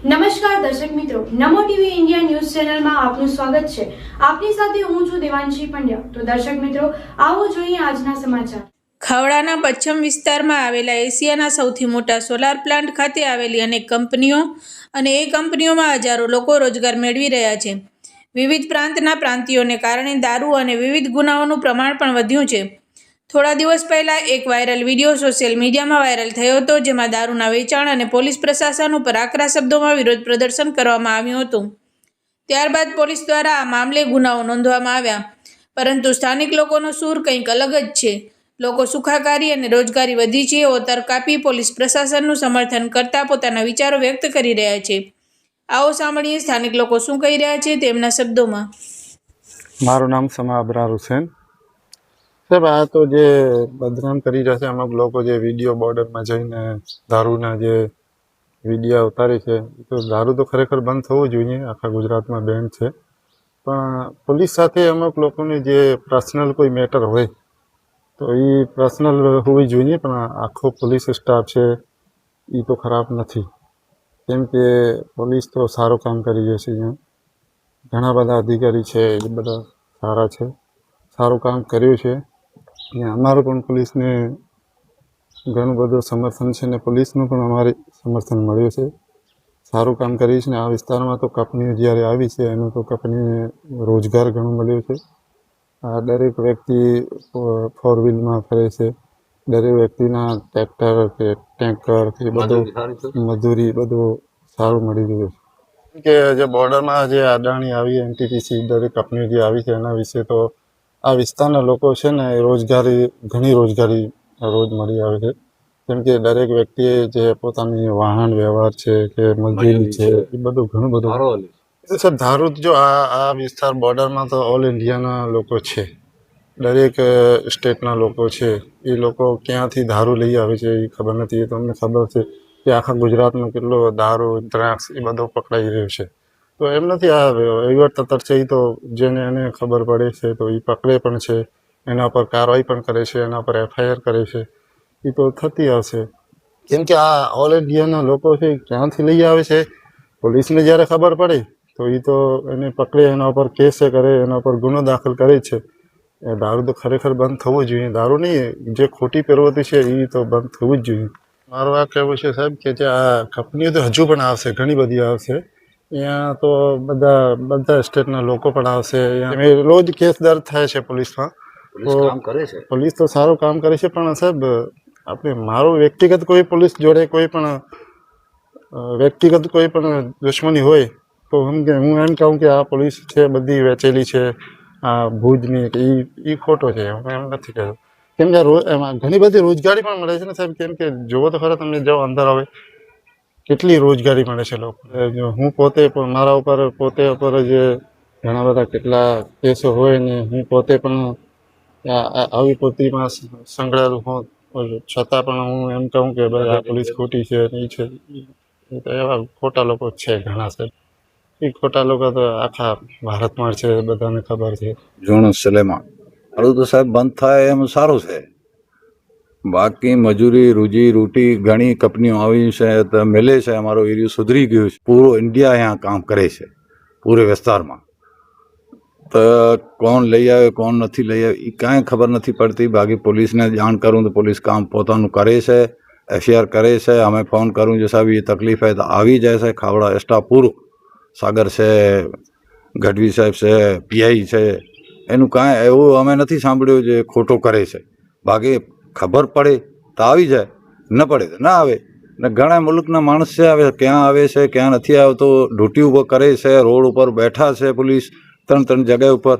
નમસ્કાર દર્શક મિત્રો, નમો ટીવી ઇન્ડિયા ન્યૂઝ ચેનલમાં આપનું સ્વાગત છે। આપની સાથે હું છું દેવાંશી પંડ્યા। તો દર્શક મિત્રો, આવો જોઈએ આજના સમાચાર। ખાવડાના પશ્ચિમ વિસ્તારમાં આવેલા એશિયાના સૌથી મોટા સોલાર પ્લાન્ટ ખાતે આવેલી અનેક કંપનીઓ અને એ કંપનીઓમાં હજારો લોકો રોજગાર મેળવી રહ્યા છે। વિવિધ પ્રાંતના પ્રાંતિયોને કારણે દારૂ અને વિવિધ ગુનાઓનું પ્રમાણ પણ વધ્યું છે। થોડા દિવસ પહેલા એક વાયરલ વિડીયો સોશિયલ મીડિયામાં વાયરલ થયો હતો, જેમાં દારૂના વેચાણ અને પોલીસ પ્રશાસન ઉપર આકરા શબ્દોમાં વિરોધ પ્રદર્શન કરવામાં આવ્યું હતું। ત્યારબાદ પોલીસ દ્વારા આ મામલે ગુનાઓ નોંધવામાં આવ્યા, પરંતુ સ્થાનિક લોકોનો સૂર કંઈક અલગ જ છે। લોકો સુખાકારી અને રોજગારી વધી છે એવો તર્ક આપી પોલીસ પ્રશાસનનું સમર્થન કરતા પોતાના વિચારો વ્યક્ત કરી રહ્યા છે। આવો સાંભળીએ સ્થાનિક લોકો શું કહી રહ્યા છે તેમના શબ્દોમાં। મારું નામ સમા અબરાર હુસેન સાહેબ। આ તો જે બદનામ કરી રહ્યા છે અમુક લોકો, જે વિડીયો બોર્ડરમાં જઈને દારૂના જે વિડીયો ઉતારે છે, તો દારૂ તો ખરેખર બંધ થવું જોઈએ, આખા ગુજરાતમાં બેન છે। પણ પોલીસ સાથે અમુક લોકોને જે પર્સનલ કોઈ મેટર હોય તો એ પર્સનલ હોવી જોઈએ, પણ આખો પોલીસ સ્ટાફ છે એ તો ખરાબ નથી। કેમ કે પોલીસ તો સારું કામ કરી રહી છે। અહીંયા ઘણા બધા અધિકારી છે, એ બધા સારા છે, સારું કામ કર્યું છે। અને અમારું પણ પોલીસને ઘણું બધું સમર્થન છે ને પોલીસનું પણ અમારે સમર્થન મળ્યું છે, સારું કામ કર્યું છે। ને આ વિસ્તારમાં તો કંપનીઓ જ્યારે આવી છે એનું તો કંપનીને રોજગાર ઘણું મળ્યું છે। આ દરેક વ્યક્તિ ફોર વ્હીલમાં ફરે છે, દરેક વ્યક્તિના ટ્રેક્ટર કે ટેન્કર કે બધું મજૂરી બધું સારું મળી રહ્યું છે। કે જે બોર્ડરમાં જે અદાણી આવી, એનટીપીસી, દરેક કંપનીઓ જે આવી છે એના વિશે તો આ વિસ્તારના લોકો છે ને રોજગારી, ઘણી રોજગારી રોજ મળી આવે છે। કેમ કે દરેક વ્યક્તિએ જે પોતાની વાહન વ્યવહાર છે કે મજૂરી છે એ બધું ઘણું બધું સર ધારું જો આ વિસ્તાર બોર્ડરમાં તો ઓલ ઇન્ડિયાના લોકો છે, દરેક સ્ટેટના લોકો છે। એ લોકો ક્યાંથી દારૂ લઈ આવે છે એ ખબર નથી। એ તો અમને ખબર છે કે આખા ગુજરાતમાં કેટલો દારૂ, દ્રાક્ષ એ બધો પકડાઈ રહ્યો છે। તો એમ નથી, આ વહીવટ તંત્ર છે એ તો જેને એને ખબર પડે છે તો એ પકડે પણ છે, એના પર કાર્યવાહી પણ કરે છે, એના પર FIR કરે છે, એ તો થતી આવશે। કેમ કે આ ઓલ ઇન્ડિયાના લોકો છે ક્યાંથી લઈ આવે છે, પોલીસને જ્યારે ખબર પડે તો એ તો એને પકડે, એના ઉપર કેસ કરે, એના ઉપર ગુનો દાખલ કરે છે। એ દારૂ તો ખરેખર બંધ થવું જોઈએ। દારૂ નહીં, જે ખોટી પ્રવૃત્તિ છે એ તો બંધ થવું જ જોઈએ। મારું આ કહેવું છે સાહેબ કે જે આ કંપનીઓ તો હજુ પણ આવશે, ઘણી બધી આવશે। અહીંયા તો બધા સ્ટેટના લોકો પણ આવશે। રોજ કેસ દર્જ થાય છે પોલીસમાં, તો પોલીસ તો સારું કામ કરે છે। પણ સાહેબ આપણે મારું વ્યક્તિગત કોઈ પોલીસ જોડે કોઈ પણ વ્યક્તિગત કોઈ પણ દુશ્મની હોય તો હું એમ કહું કે આ પોલીસ છે બધી વેચેલી છે, આ ભુજની, એ ખોટો છે, હું એમ નથી કહેતો। કેમ કે એમાં ઘણી બધી રોજગારી પણ મળે છે ને સાહેબ। કેમ કે જુઓ તો ખરા, તમને જાઓ અંદર આવે કેટલી રોજગારી મળે છે લોકો। હું પોતે પણ મારા ઉપર જે ઘણા બધા કેટલા કેસો હોય ને હું પોતે પણ આવી પોતીમાં સંકળાયેલું હોઉં, છતાં પણ હું એમ કહું કે ભાઈ આ પોલીસ ખોટી છે એ છે, તો એવા ખોટા લોકો છે ઘણા સાહેબ। એ ખોટા લોકો તો આખા ભારતમાં છે, બધાને ખબર છે। જોણસ સલેમાન આવું તો સાહેબ બંધ થાય એમ સારું છે। બાકી મજૂરી, રોજી રોટી ઘણી કંપનીઓ આવી છે તો મળે છે। અમારો એરિયો સુધરી ગયો છે, પૂરો ઇન્ડિયા અહીંયા કામ કરે છે, પૂરે વિસ્તારમાં। તો કોણ લઈ આવે કોણ નથી લઈ આવે એ કાંઈ ખબર નથી પડતી। બાકી પોલીસને જાણ કરું તો પોલીસ કામ પોતાનું કરે છે, FIR કરે છે। અમે ફોન કરું જો સાહેબ એ તકલીફ હોય તો આવી જાય છે। ખાવડા સ્ટાફ પૂરો, સાગર છે, ગઢવી સાહેબ છે, PI છે, એનું કાંઈ એવું અમે નથી સાંભળ્યું જે ખોટો કરે છે। બાકી ખબર પડે તો આવી જાય, ન પડે તો ના આવે। ને ઘણા મુલ્કના માણસ છે, આવે ક્યાં આવે છે ક્યાં નથી આવતો, ડ્યુટી ઉપર કરે છે, રોડ ઉપર બેઠા છે પોલીસ 3 જગ્યા ઉપર,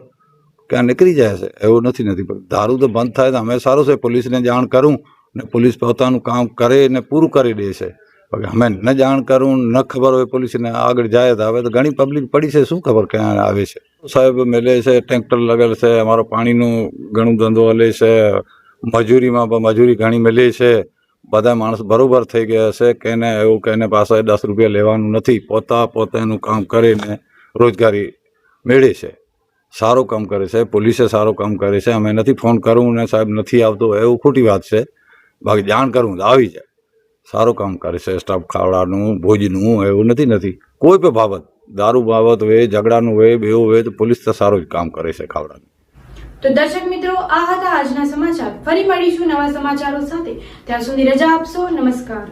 ક્યાં નીકળી જાય છે। એવું નથી પણ દારૂ તો બંધ થાય તો અમે સારું છે। પોલીસને જાણ કરું ને પોલીસ પોતાનું કામ કરે ને પૂરું કરી દે છે। અમે ન જાણ કરું, ન ખબર હોય પોલીસને આગળ જાય તો હવે તો ઘણી પબ્લિક પડી છે, શું ખબર ક્યાં આવે છે સાહેબ। મેલે છે, ટ્રેક્ટર લગેલ છે, અમારો પાણીનું ઘણું ધંધો હલે છે, મજૂરીમાં પણ મજૂરી ઘણી મળે છે। બધા માણસ બરોબર થઈ ગયા છે, કેને એવું કેને પાસે 10 રૂપિયા લેવાનું નથી, પોતાનું કામ કરીને રોજગારી મેળવે છે, સારું કામ કરે છે। પોલીસે સારું કામ કરે છે। અમે નથી ફોન કરું ને સાહેબ નથી આવતો એવું ખોટી વાત છે। બાકી જાણ કરું તો આવી જાય, સારું કામ કરે છે સ્ટાફ, ખાવડાનું ભોજનું એવું નથી કોઈ પણ બાબત, દારૂ બાબત હોય, ઝઘડાનું હોય, બેવું હોય તો પોલીસ તો સારું જ કામ કરે છે ખાવડાનું. તો દર્શક મિત્રો, આ હતા આજના સમાચાર. ફરી મળીશું નવા સમાચારો સાથે. ત્યાં સુધી રજા આપશો. નમસ્કાર.